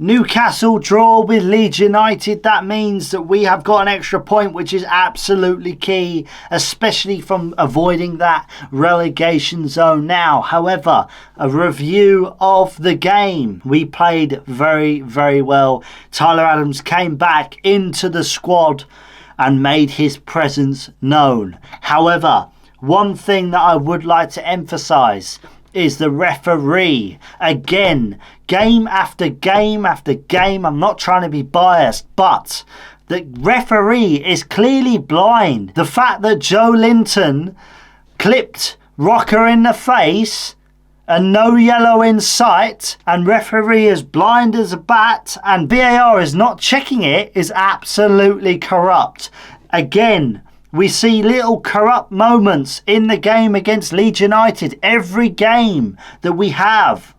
Newcastle draw with Leeds United. That means that we have got an extra point, which is absolutely key, especially from avoiding that relegation zone. Now, however, a review of the game. We played very, very well. Tyler Adams came back into the squad and made his presence known. However, one thing that I would like to emphasise is the referee. Again, game after game after game. I'm not trying to be biased, but the referee is clearly blind. The fact that Joe Linton clipped Rocker in the face and no yellow in sight, and referee is blind as a bat, and VAR is not checking it, is absolutely corrupt. Again, we see little corrupt moments in the game against Leeds United every game that we have.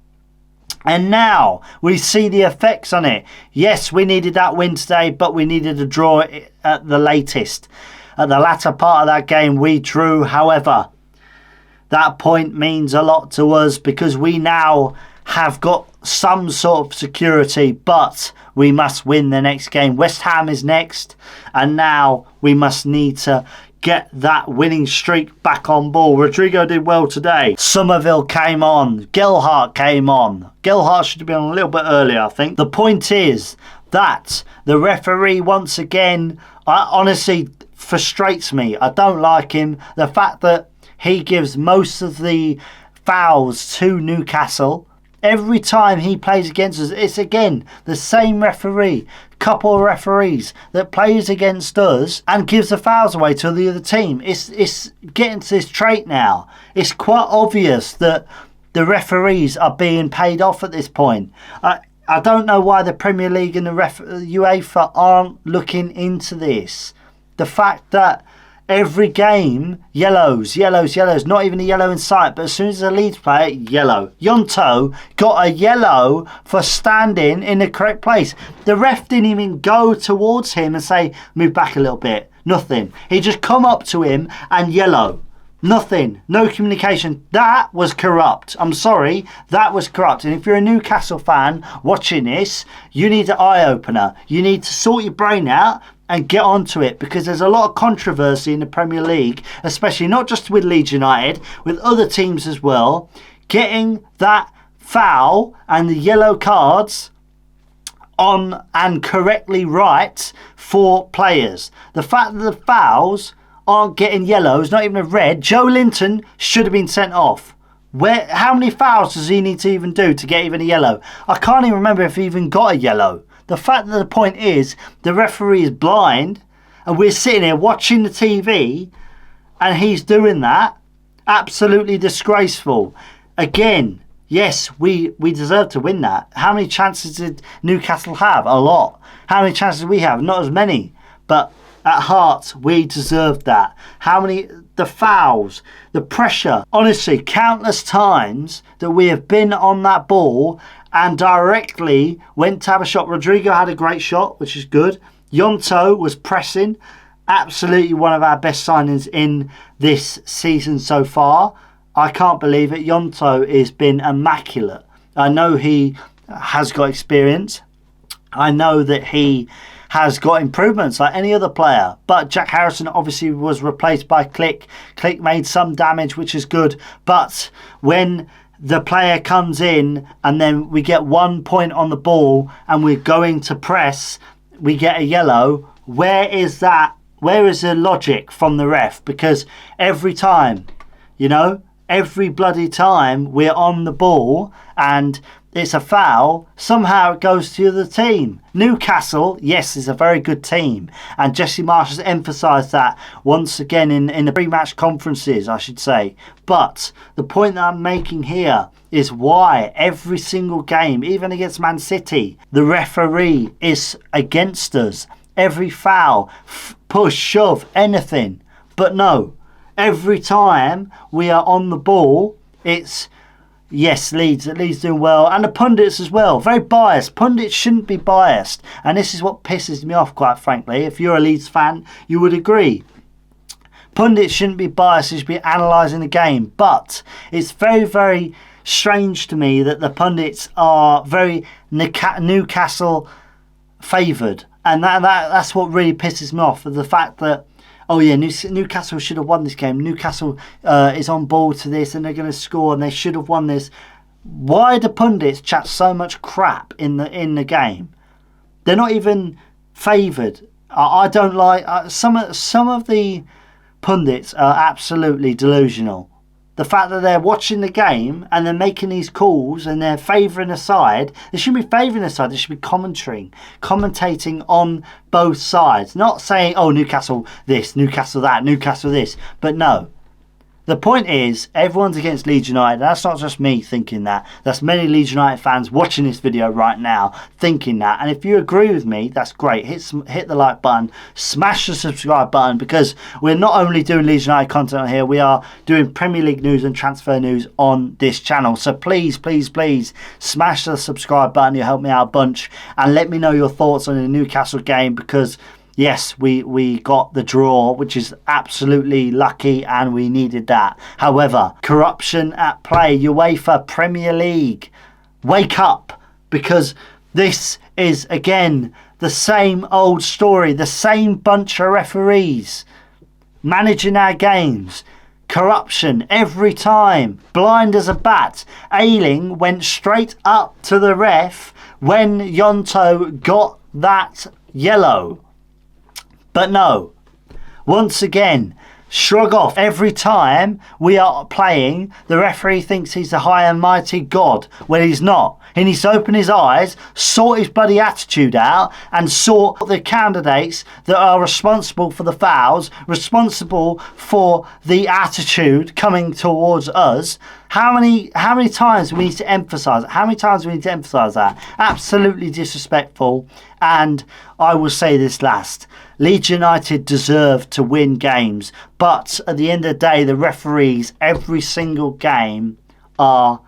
And now we see the effects on it. Yes, we needed that win today, but we needed a draw at the latest. At the latter part of that game, we drew. However, that point means a lot to us because we now have got some sort of security, but we must win the next game. West Ham is next, and now we must need to get that winning streak back on board. Rodrigo did well today. Somerville came on. Gelhardt came on. Gelhardt should have been on a little bit earlier, I think. The point is that the referee, once again, honestly frustrates me. I don't like him. The fact that he gives most of the fouls to Newcastle. Every time he plays against us, it's again the same referee, couple of referees that plays against us and gives the fouls away to the other team. It's getting to this trait now. It's quite obvious that the referees are being paid off at this point. I don't know why the Premier League and the UEFA aren't looking into this. The fact that every game, yellows, not even a yellow in sight, but as soon as a Leeds player, yellow. Yonto got a yellow for standing in the correct place. The ref didn't even go towards him and say, move back a little bit. Nothing. He just come up to him and yellow. Nothing. No communication. That was corrupt. I'm sorry. That was corrupt. And if you're a Newcastle fan watching this, you need an eye-opener. You need to sort your brain out and get onto it, because there's a lot of controversy in the Premier League, especially not just with Leeds United, with other teams as well, getting that foul and the yellow cards on and correctly right for players. The fact that the fouls aren't getting yellows, not even a red. Joe Linton should have been sent off. How many fouls does he need to even do to get even a yellow? I can't even remember if he even got a yellow. The fact that the point is the referee is blind and we're sitting here watching the TV and he's doing that. Absolutely disgraceful. Again, yes, we deserve to win that. How many chances did Newcastle have? A lot. How many chances did we have? Not as many. But at heart, we deserved that. How many? The fouls, the pressure. Honestly, countless times that we have been on that ball and directly went to have a shot. Rodrigo had a great shot, which is good. Yonto was pressing. Absolutely one of our best signings in this season so far. I can't believe it. Yonto has been immaculate. I know he has got experience. I know that he has got improvements like any other player. But Jack Harrison obviously was replaced by Click. Click made some damage, which is good. But when the player comes in and then we get 1 point on the ball and we're going to press, we get a yellow. Where is that? Where is the logic from the ref? Because every time, every bloody time we're on the ball and it's a foul, somehow it goes to the other team. Newcastle, yes, is a very good team. And Jesse Marsh has emphasised that once again in the pre-match conferences, I should say. But the point that I'm making here is why every single game, even against Man City, the referee is against us. Every foul, push, shove, anything. But no, every time we are on the ball, it's yes, Leeds doing well. And the pundits as well. Very biased. Pundits shouldn't be biased. And this is what pisses me off, quite frankly. If you're a Leeds fan, you would agree. Pundits shouldn't be biased. They should be analysing the game. But it's very, very strange to me that the pundits are very Newcastle favoured, and that's what really pisses me off. The fact that, oh yeah, Newcastle should have won this game. Newcastle is on board to this, and they're going to score, and they should have won this. Why do pundits chat so much crap in the game? They're not even favoured. I don't like some of the pundits are absolutely delusional. The fact that they're watching the game and they're making these calls and they're favouring a side, they shouldn't be favouring a side, they should be commentating on both sides. Not saying, oh, Newcastle this, Newcastle that, Newcastle this. But no. The point is, everyone's against Leeds United. That's not just me thinking that. That's many Leeds United fans watching this video right now thinking that. And if you agree with me, that's great. Hit the like button. Smash the subscribe button, because we're not only doing Leeds United content on here, we are doing Premier League news and transfer news on this channel. So please, please, please smash the subscribe button. You'll help me out a bunch. And let me know your thoughts on the Newcastle game, because yes, we got the draw, which is absolutely lucky, and we needed that. However, corruption at play. UEFA Premier League, wake up, because this is, again, the same old story, the same bunch of referees managing our games. Corruption every time, blind as a bat. Ayling went straight up to the ref when Yonto got that yellow. But no, once again, shrug off. Every time we are playing, the referee thinks he's the high and mighty God. Well, he's not. He needs to open his eyes, sort his bloody attitude out, and sort the candidates that are responsible for the fouls, responsible for the attitude coming towards us. How many times do we need to emphasise it? How many times do we need to emphasise that? Absolutely disrespectful. And I will say this last. Leeds United deserve to win games, but at the end of the day, the referees every single game are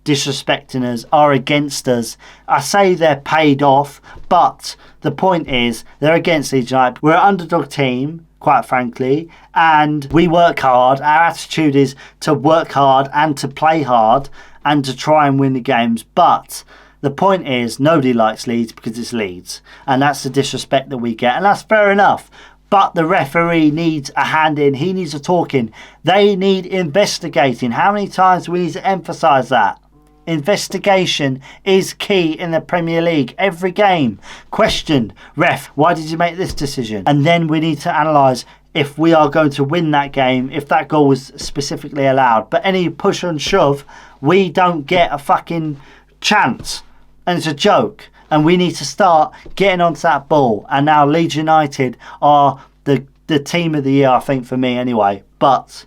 disrespecting us, are against us. I say they're paid off, but the point is they're against Leeds United. We're an underdog team, quite frankly, and we work hard. Our attitude is to work hard and to play hard and to try and win the games, but the point is, nobody likes Leeds because it's Leeds. And that's the disrespect that we get. And that's fair enough. But the referee needs a hand in. He needs a talking. They need investigating. How many times do we need to emphasise that? Investigation is key in the Premier League. Every game. Questioned. Ref, why did you make this decision? And then we need to analyse if we are going to win that game, if that goal was specifically allowed. But any push and shove, we don't get a fucking chance. And it's a joke, and we need to start getting onto that ball. And now Leeds United are the team of the year, I think, for me anyway. But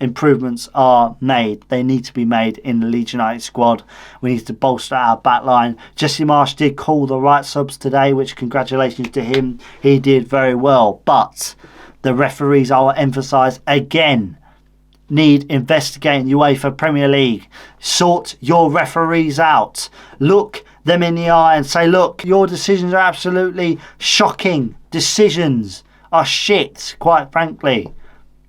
improvements are made. They need to be made in the Leeds United squad. We need to bolster our back line. Jesse Marsch did call the right subs today, which congratulations to him. He did very well. But the referees, I will emphasise again, need investigating UEFA Premier League. Sort your referees out. Look them in the eye and say, look, your decisions are absolutely shocking. Decisions are shit, quite frankly.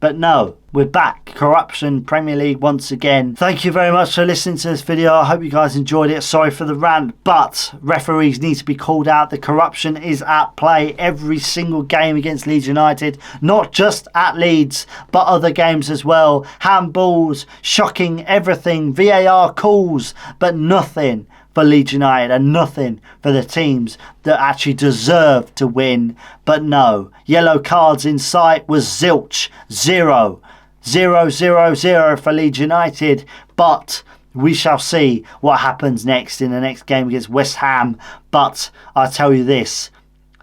But no, we're back. Corruption, Premier League once again. Thank you very much for listening to this video. I hope you guys enjoyed it. Sorry for the rant, but referees need to be called out. The corruption is at play every single game against Leeds United. Not just at Leeds, but other games as well. Handballs, shocking everything. VAR calls, but nothing for Leeds United and nothing for the teams that actually deserve to win. But no, yellow cards in sight was zilch. 0 for Leeds United. But we shall see what happens next in the next game against West Ham. But I tell you this,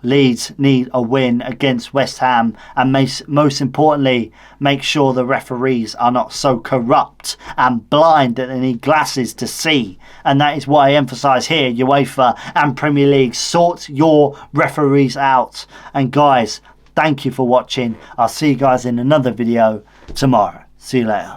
Leeds need a win against West Ham, and most importantly, make sure the referees are not so corrupt and blind that they need glasses to see. And that is why I emphasise here, UEFA and Premier League, sort your referees out. And guys, thank you for watching. I'll see you guys in another video tomorrow. See you later.